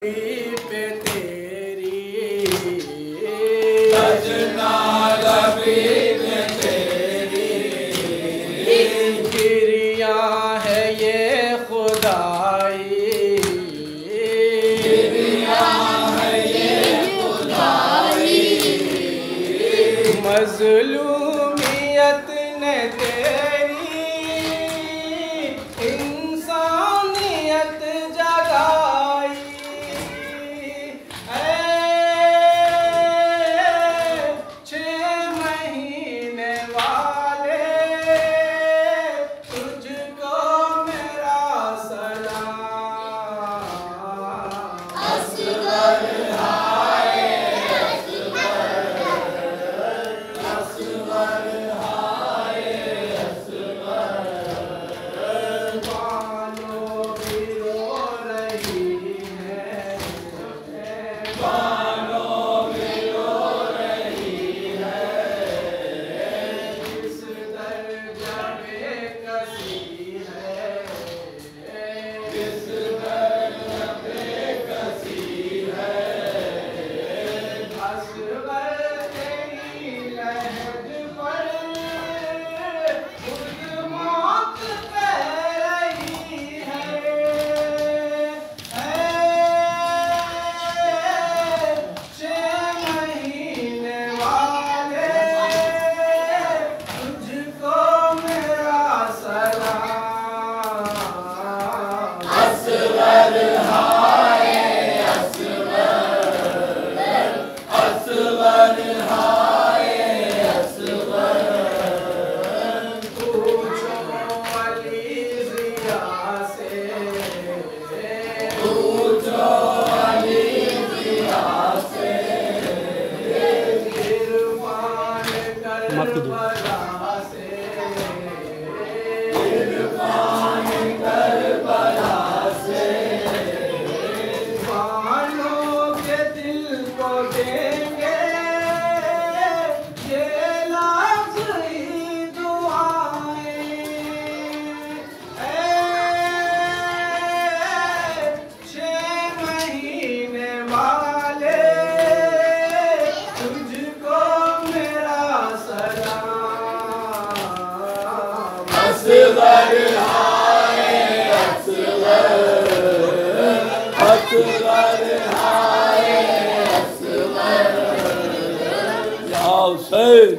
पे तेरी सजना लबी पे तेरी गिरिया है ये खुदाई, गिरिया है ये खुदाई। मज़लूमियत ने तेरी इंसानियत जगाई। छः महीने वाले तुझको मेरा सलाम। असगर हाय असगर, असगर हाय असगर। बालों भी रो रही है, बालों में रो रही है। इस दर्जा बेकसी है, किस दर्द पे कसी है। असगर तेरी लहज पर खुद मौत कह रही है। छः महीने वाले तुझको मेरा सलाम। असगर हाय असगर, असगर हाय असगर। पूछो अली ज़िया से, पूछो अली ज़िया से। इरफान करबला से, इरफान करबला से। मानो के दिल को देंगे ये लाज़मी दुआएं। छः महीने वाले तुझको मेरा सलाम। असगर हाय असगर, असगर हाय असगर। या हुसैन।